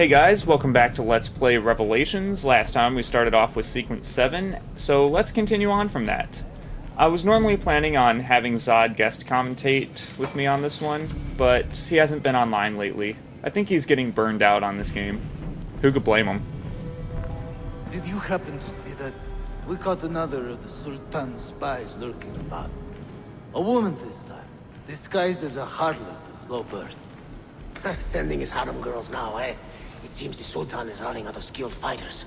Hey guys, welcome back to Let's Play Revelations. Last time we started off with Sequence 7, so let's continue on from that. I was normally planning on having Zod guest commentate with me on this one, but he hasn't been online lately. I think he's getting burned out on this game. Who could blame him? Did you happen to see that? We caught another of the Sultan's spies lurking about. A woman this time, disguised as a harlot of low birth. Sending his harem girls now, eh? It seems the Sultan is running out of skilled fighters.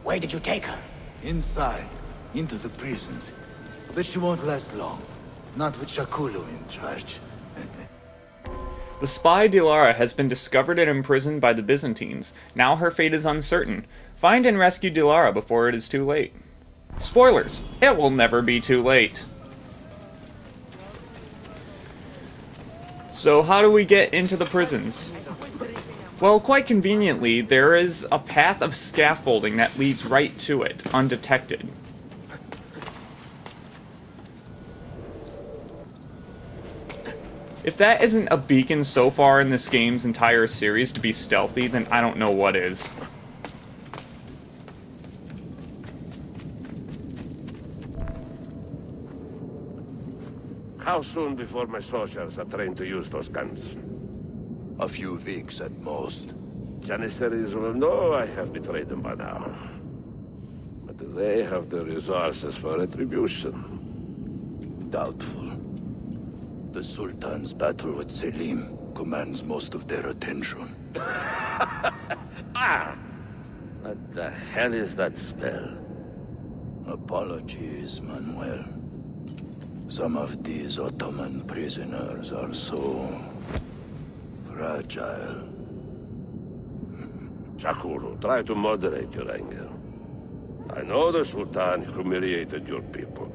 Where did you take her? Inside, into the prisons. But she won't last long. Not with Shakulu in charge. The spy Dilara has been discovered and imprisoned by the Byzantines. Now her fate is uncertain. Find and rescue Dilara before it is too late. Spoilers! It will never be too late. So how do we get into the prisons? Well, quite conveniently, there is a path of scaffolding that leads right to it, undetected. If that isn't a beacon so far in this game's entire series to be stealthy, then I don't know what is. How soon before my soldiers are trained to use those guns? A few weeks at most. Janissaries will know I have betrayed them by now. But do they have the resources for retribution? Doubtful. The Sultan's battle with Selim commands most of their attention. Ah! What the hell is that spell? Apologies, Manuel. Some of these Ottoman prisoners are so fragile. Shakuru, try to moderate your anger. I know the Sultan humiliated your people,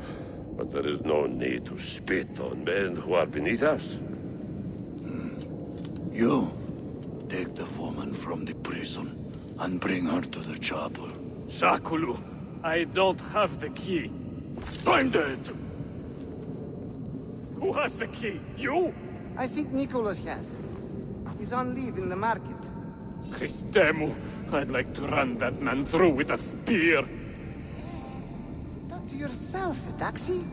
but there is no need to spit on men who are beneath us. You take the woman from the prison and bring her to the chapel. Shakulu, I don't have the key. Find it! Who has the key? You? I think Nicholas has it. He's on leave in the market. Christemu, I'd like to run that man through with a spear. Talk to yourself, Taxi.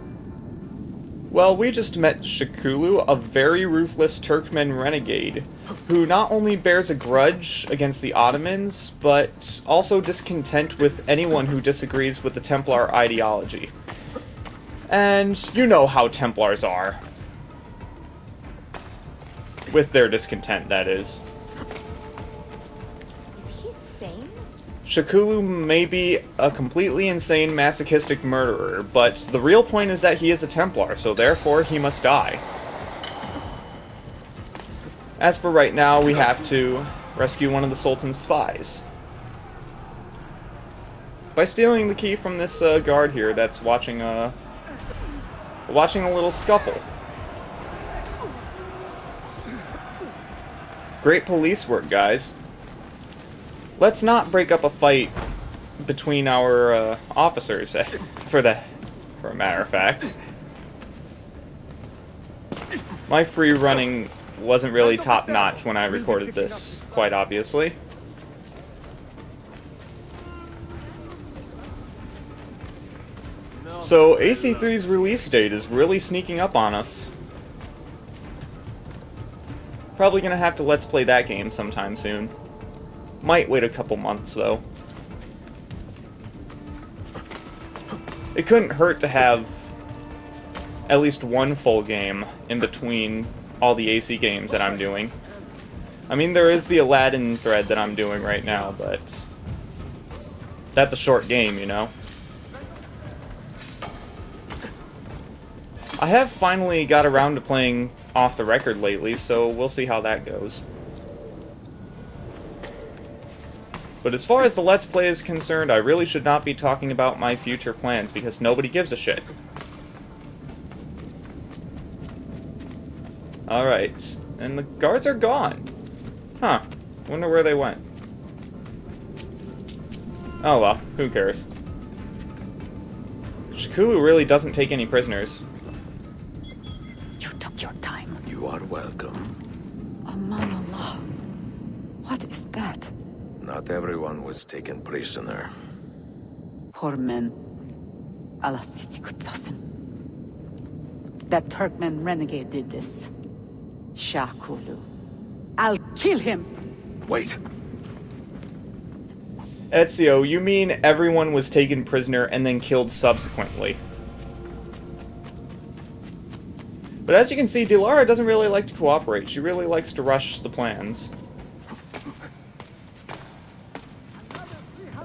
Well, we just met Shakulu, a very ruthless Turkmen renegade, who not only bears a grudge against the Ottomans, but also discontent with anyone who disagrees with the Templar ideology. And you know how Templars are. With their discontent, that is. Is he sane? Shakulu may be a completely insane masochistic murderer, but the real point is that he is a Templar, so therefore he must die. As for right now, we have to rescue one of the Sultan's spies. By stealing the key from this guard here that's watching a little scuffle. Great police work, guys. Let's not break up a fight between our officers, for a matter of fact. My free running wasn't really top-notch when I recorded this, quite obviously. So, AC3's release date is really sneaking up on us. Probably gonna have to Let's Play that game sometime soon. Might wait a couple months, though. It couldn't hurt to have at least one full game in between all the AC games that I'm doing. I mean, there is the Aladdin thread that I'm doing right now, but that's a short game, you know? I have finally got around to playing off the record lately, so we'll see how that goes. But as far as the Let's Play is concerned, I really should not be talking about my future plans, because nobody gives a shit. Alright, and the guards are gone. Huh, wonder where they went. Oh well, who cares. Shakulu really doesn't take any prisoners. You took your time. You are welcome. Aman Allah. What is that? Not everyone was taken prisoner. Poor men. Allah City Kutsasim. That Turkmen renegade did this. Shakulu. I'll kill him! Wait! Ezio, you mean everyone was taken prisoner and then killed subsequently. But as you can see, Dilara doesn't really like to cooperate. She really likes to rush the plans.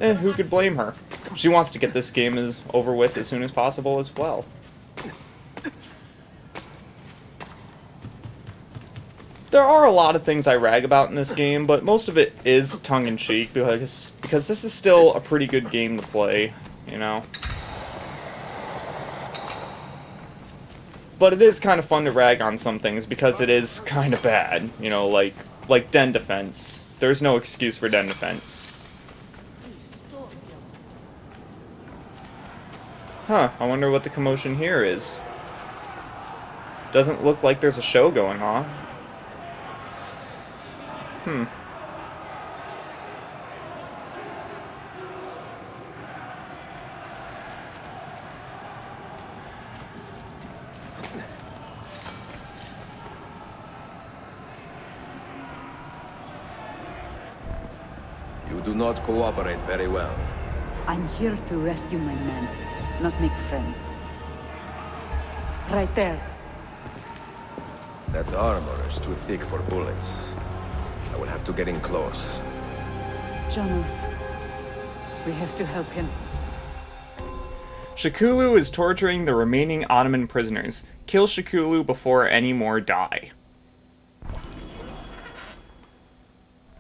And who could blame her? She wants to get this game over with as soon as possible as well. There are a lot of things I rag about in this game, but most of it is tongue-in-cheek because this is still a pretty good game to play, you know? But it is kind of fun to rag on some things because it is kind of bad, you know, like den defense. There's no excuse for den defense. Huh, I wonder what the commotion here is. Doesn't look like there's a show going on. You do not cooperate very well. I'm here to rescue my men, not make friends. Right there. That armor is too thick for bullets. I will have to get in close. Janos, we have to help him. Shakulu is torturing the remaining Ottoman prisoners. Kill Shakulu before any more die.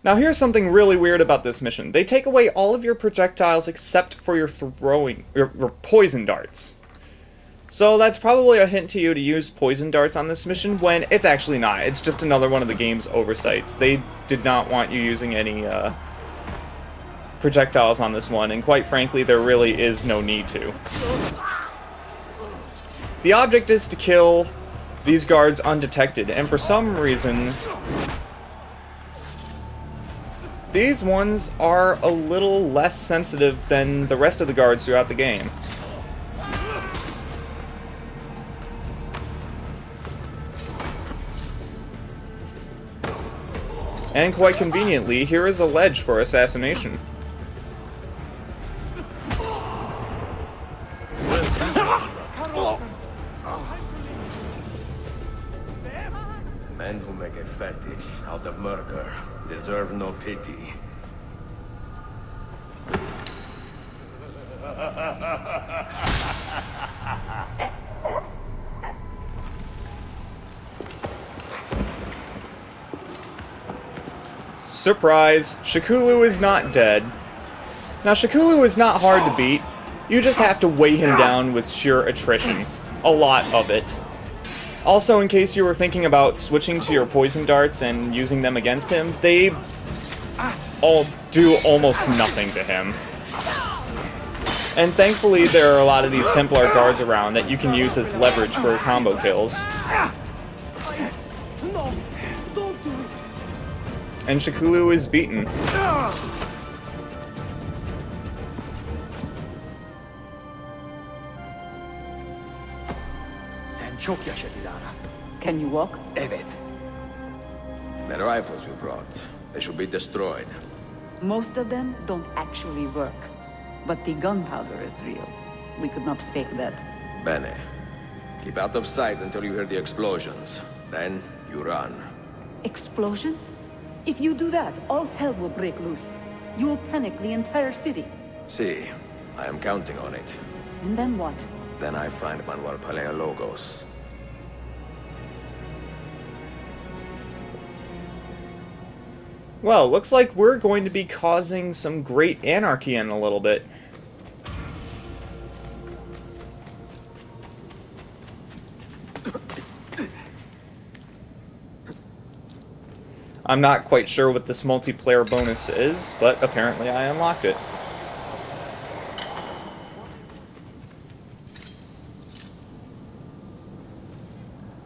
Now here's something really weird about this mission. They take away all of your projectiles except for your your poison darts. So that's probably a hint to you to use poison darts on this mission when it's actually not. It's just another one of the game's oversights. They did not want you using any projectiles on this one, and quite frankly, there really is no need to. The object is to kill these guards undetected, and for some reason, these ones are a little less sensitive than the rest of the guards throughout the game. And quite conveniently, here is a ledge for assassination. Men who make a fetish out of murder deserve no pity. Surprise! Shakulu is not dead. Now, Shakulu is not hard to beat. You just have to weigh him down with sheer attrition. A lot of it. Also, in case you were thinking about switching to your poison darts and using them against him, they all do almost nothing to him. And thankfully, there are a lot of these Templar guards around that you can use as leverage for combo kills. And Shakulu is beaten. Can you walk? Evet. The rifles you brought, they should be destroyed. Most of them don't actually work. But the gunpowder is real. We could not fake that. Bene. Keep out of sight until you hear the explosions. Then, you run. Explosions? If you do that, all hell will break loose. You'll panic the entire city. See, I am counting on it. And then what? Then I find Manuel Paleologos. Well, looks like we're going to be causing some great anarchy in a little bit. I'm not quite sure what this multiplayer bonus is, but apparently I unlocked it.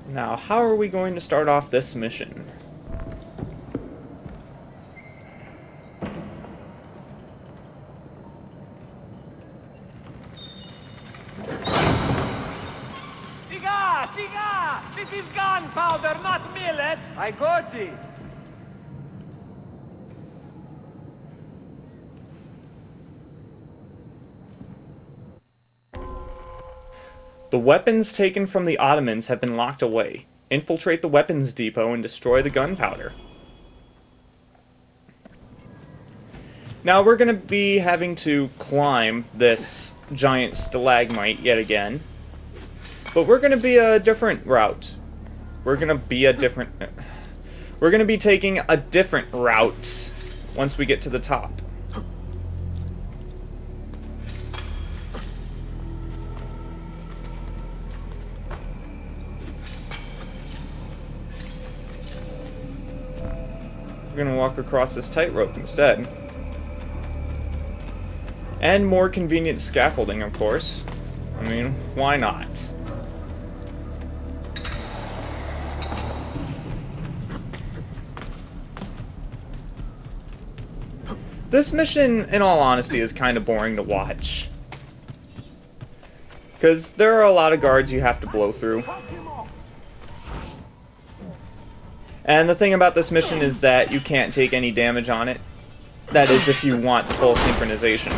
Now, how are we going to start off this mission? gunpowder, not millet! I got it! The weapons taken from the Ottomans have been locked away. Infiltrate the weapons depot and destroy the gunpowder. Now we're going to be having to climb this giant stalagmite yet again. But we're going to be a different route. We're going to be taking a different route once we get to the top. We're going to walk across this tightrope instead. And more convenient scaffolding, of course. I mean, why not? This mission, in all honesty, is kind of boring to watch. Because there are a lot of guards you have to blow through. And the thing about this mission is that you can't take any damage on it. That is if you want full synchronization.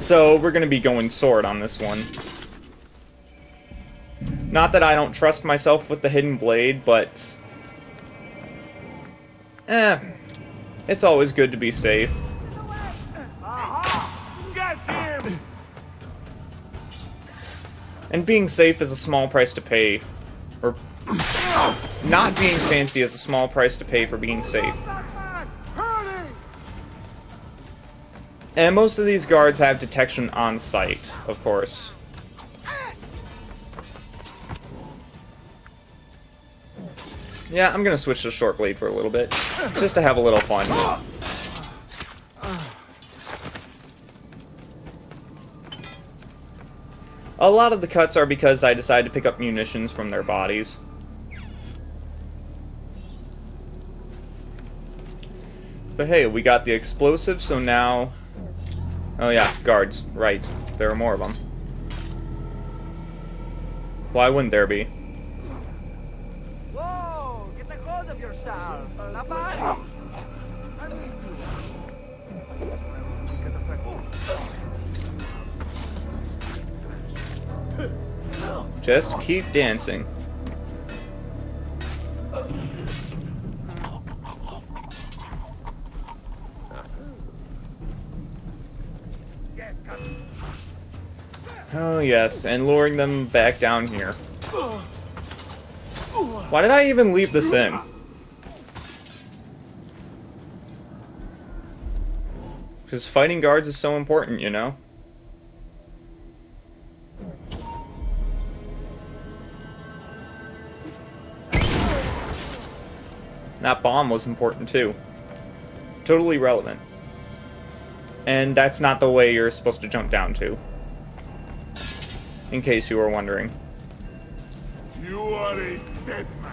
So we're going to be going sword on this one. Not that I don't trust myself with the hidden blade, but... it's always good to be safe. And being safe is a small price to pay. Or... not being fancy is a small price to pay for being safe. And most of these guards have detection on sight, of course. Yeah, I'm gonna switch to short blade for a little bit, just to have a little fun. A lot of the cuts are because I decided to pick up munitions from their bodies. But hey, we got the explosive, so now... oh yeah, guards. Right. There are more of them. Why wouldn't there be? Whoa! Get a hold of yourself! Just keep dancing. Oh yes, and luring them back down here. Why did I even leave this in? Because fighting guards is so important, you know? That bomb was important too. Totally relevant. And that's not the way you're supposed to jump down to. In case you were wondering. You are a dead man.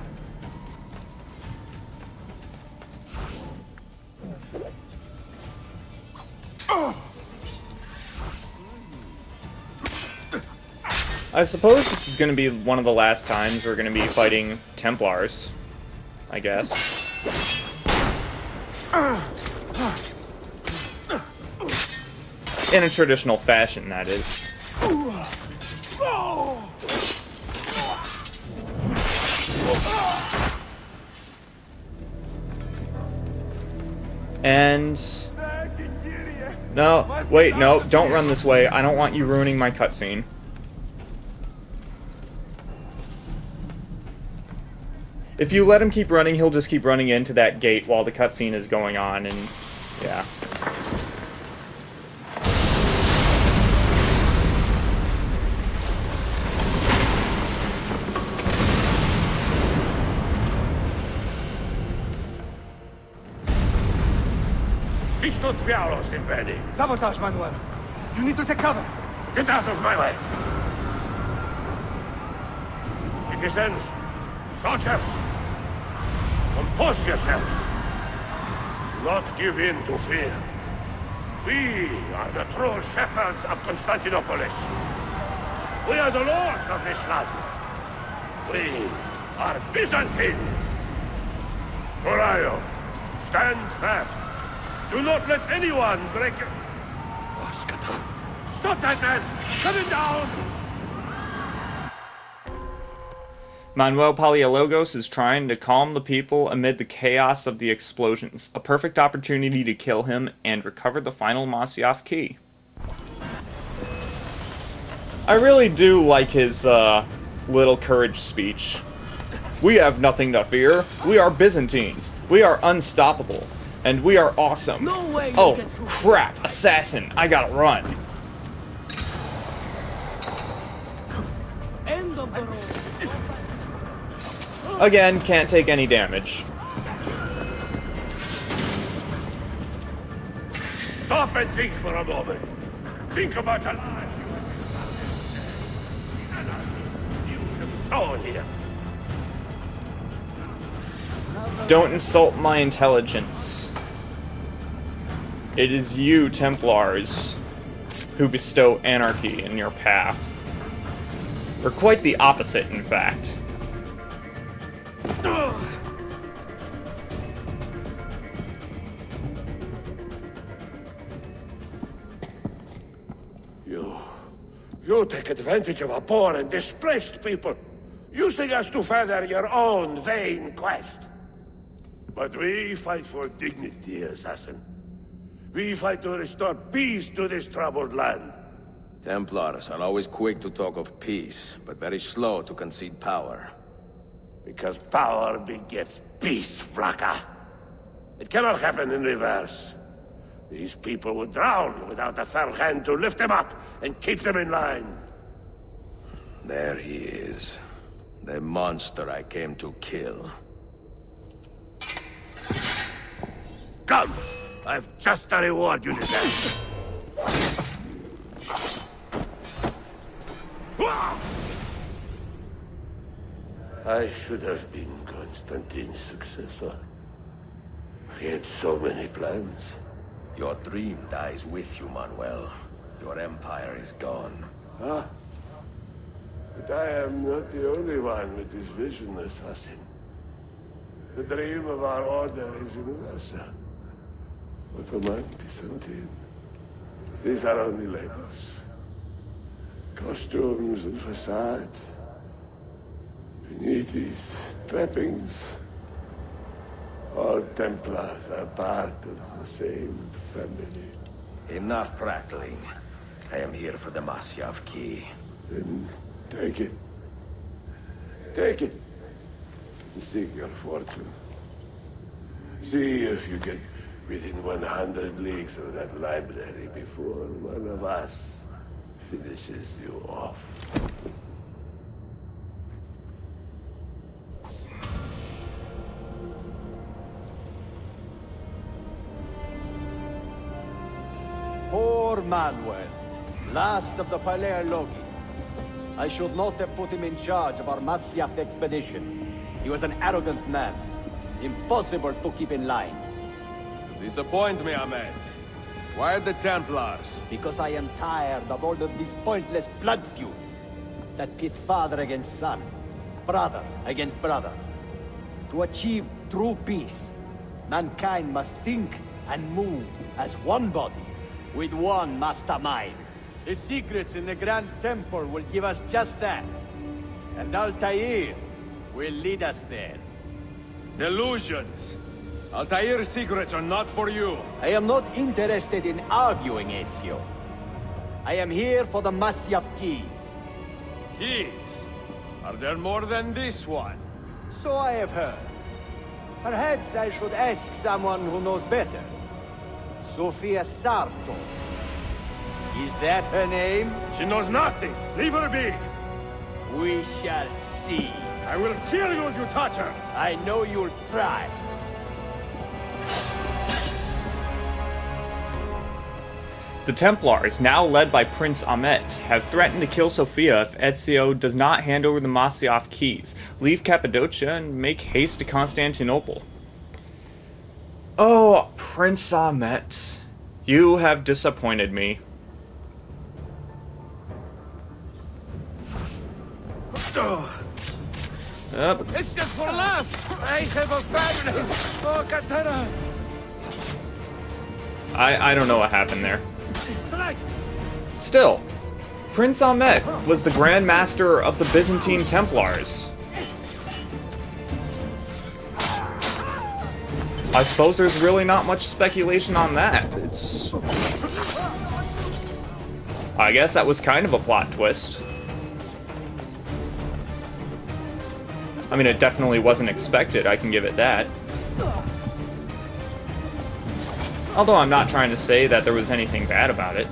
I suppose this is going to be one of the last times we're going to be fighting Templars, I guess. In a traditional fashion, that is. And... no, wait, no, don't run this way. I don't want you ruining my cutscene. If you let him keep running, he'll just keep running into that gate while the cutscene is going on, and yeah. Visto Dialos invading. Sabotage, Manuel. You need to take cover. Get out of my way. Citizens, soldiers, compose yourselves. Do not give in to fear. We are the true shepherds of Constantinopolis. We are the lords of this land. We are Byzantines. Horayo, stand fast. Do not let anyone break it. Oh, Skata. Stop that man! Cut him down! Manuel Palaiologos is trying to calm the people amid the chaos of the explosions. A perfect opportunity to kill him and recover the final Masyaf key. I really do like his little courage speech. We have nothing to fear. We are Byzantines. We are unstoppable. And we are awesome. No way. Oh, crap. Assassin. I gotta run. End of the road. Again, can't take any damage. Stop and think for a moment. Think about a life you have sown here. Don't insult my intelligence. It is you, Templars, who bestow anarchy in your path. Or quite the opposite, in fact. You take advantage of a poor and displaced people, using us to further your own vain quest. But we fight for dignity, assassin. We fight to restore peace to this troubled land. Templars are always quick to talk of peace, but very slow to concede power. Because power begets peace, Flaka. It cannot happen in reverse. These people would drown without a firm hand to lift them up and keep them in line. There he is. The monster I came to kill. Come! I've just the reward you deserve. I should have been Constantine's successor. He had so many plans. Your dream dies with you, Manuel. Your empire is gone. Ah. But I am not the only one with this vision, assassin. The dream of our order is universal. Ottoman, Byzantine. These are only labels. Costumes and facades. Beneath these trappings, all Templars are part of the same family. Enough prattling. I am here for the Masyaf key. Then take it. Take it. And seek your fortune. See if you get within 100 leagues of that library before one of us finishes you off. Poor Manuel, last of the Palaiologi. I should not have put him in charge of our Masyaf expedition. He was an arrogant man. Impossible to keep in line. You disappoint me, Ahmed. Why the Templars? Because I am tired of all of these pointless blood feuds that pit father against son, brother against brother. To achieve true peace, mankind must think and move as one body, with one mastermind. The secrets in the Grand Temple will give us just that. And Altair will lead us there. Delusions! Altair's secrets are not for you. I am not interested in arguing, Ezio. I am here for the Masyaf keys. Keys? Are there more than this one? So I have heard. Perhaps I should ask someone who knows better. Sofia Sarto. Is that her name? She knows nothing! Leave her be! We shall see. I will kill you if you touch her! I know you'll try. The Templars, now led by Prince Ahmet, have threatened to kill Sofia if Ezio does not hand over the Masyaf keys, leave Cappadocia, and make haste to Constantinople. Oh, Prince Ahmet, you have disappointed me. Yep. It's just for laughs. I have a family. Oh, Katana. I don't know what happened there. Still, Prince Ahmet was the Grand Master of the Byzantine Templars. I suppose there's really not much speculation on that. I guess that was kind of a plot twist. I mean, it definitely wasn't expected, I can give it that. Although I'm not trying to say that there was anything bad about it.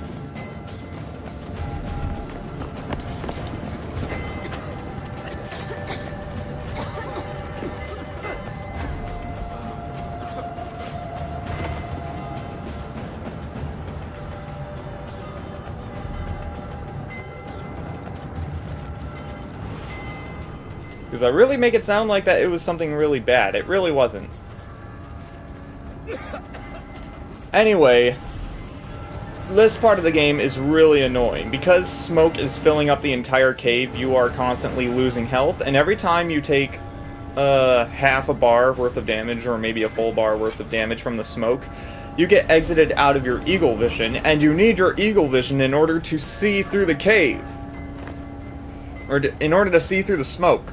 Because I really make it sound like that it was something really bad. It really wasn't. Anyway, this part of the game is really annoying. Because smoke is filling up the entire cave, you are constantly losing health, and every time you take half a bar worth of damage, or maybe a full bar worth of damage from the smoke, you get exited out of your eagle vision, and you need your eagle vision in order to see through the cave. Or in order to see through the smoke.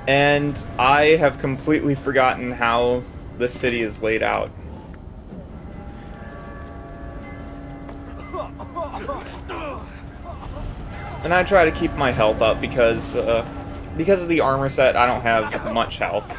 And I have completely forgotten how the city is laid out. And I try to keep my health up because of the armor set, I don't have much health.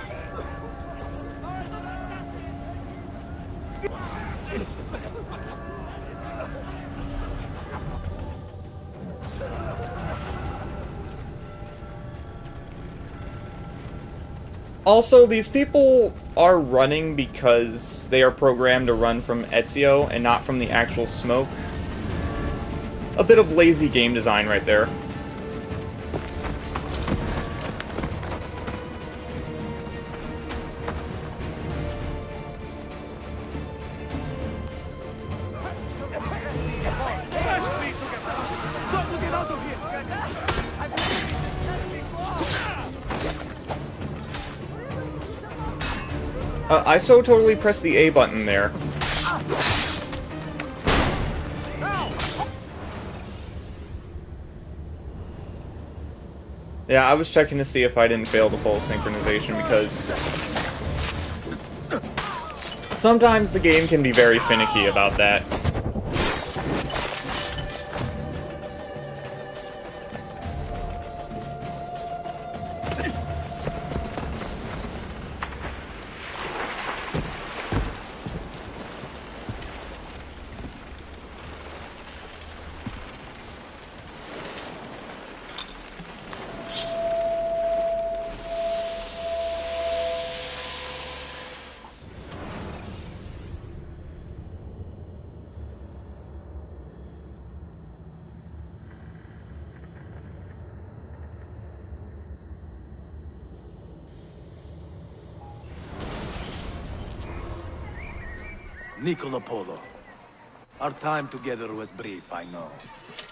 Also, these people are running because they are programmed to run from Ezio and not from the actual smoke. A bit of lazy game design right there. I so totally pressed the A button there. Yeah, I was checking to see if I didn't fail the full synchronization because sometimes the game can be very finicky about that. Nicola Polo. Our time together was brief, I know.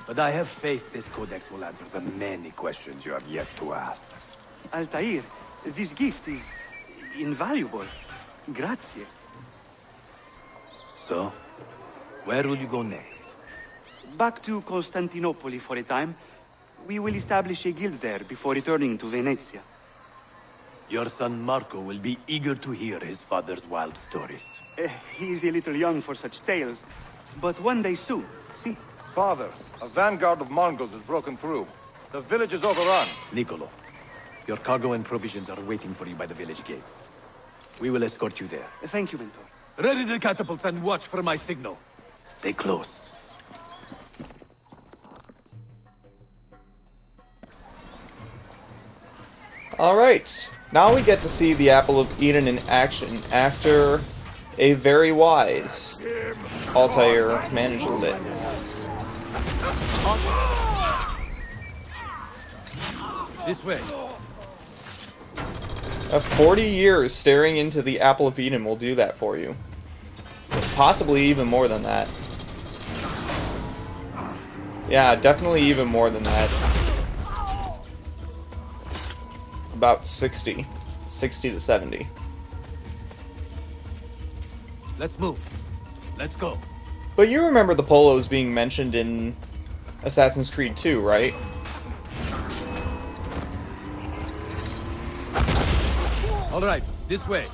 But I have faith this codex will answer the many questions you have yet to ask. Altair, this gift is invaluable. Grazie. So, where will you go next? Back to Constantinople for a time. We will establish a guild there before returning to Venezia. Your son Marco will be eager to hear his father's wild stories. He is a little young for such tales, but one day soon, see? Father, a vanguard of Mongols has broken through. The village is overrun. Niccolo, your cargo and provisions are waiting for you by the village gates. We will escort you there. Thank you, Mentor. Ready the catapults and watch for my signal. Stay close. Alright, now we get to see the Apple of Eden in action after a very wise Altair manages it. This way. 40 years staring into the Apple of Eden will do that for you. Possibly even more than that. Yeah, definitely even more than that. About 60. 60 to 70. Let's move. Let's go. But you remember the Polos being mentioned in Assassin's Creed 2, right? All right, this way.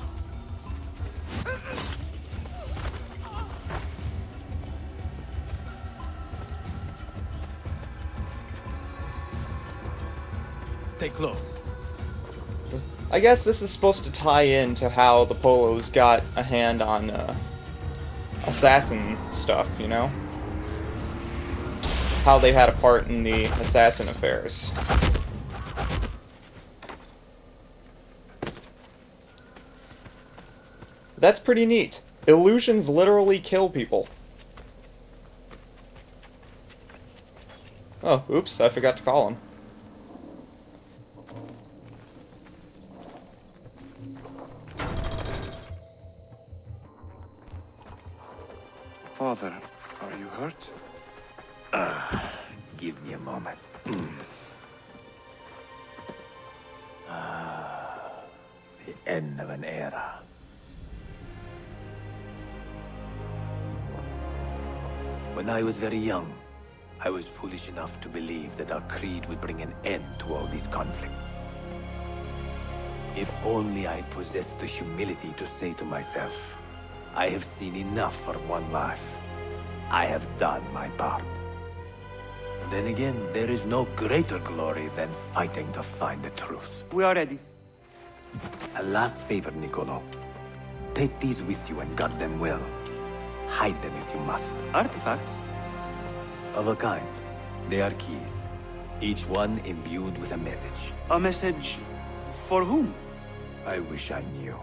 Stay close. I guess this is supposed to tie in to how the Polos got a hand on assassin stuff, you know? How they had a part in the assassin affairs. That's pretty neat. Illusions literally kill people. Oh, oops, I forgot to call him. Father, are you hurt? Give me a moment. The end of an era. When I was very young, I was foolish enough to believe that our creed would bring an end to all these conflicts. If only I possessed the humility to say to myself, I have seen enough for one life. I have done my part. Then again, there is no greater glory than fighting to find the truth. We are ready. A last favor, Niccolo. Take these with you and guard them well. Hide them if you must. Artifacts? Of a kind. They are keys. Each one imbued with a message. A message for whom? I wish I knew.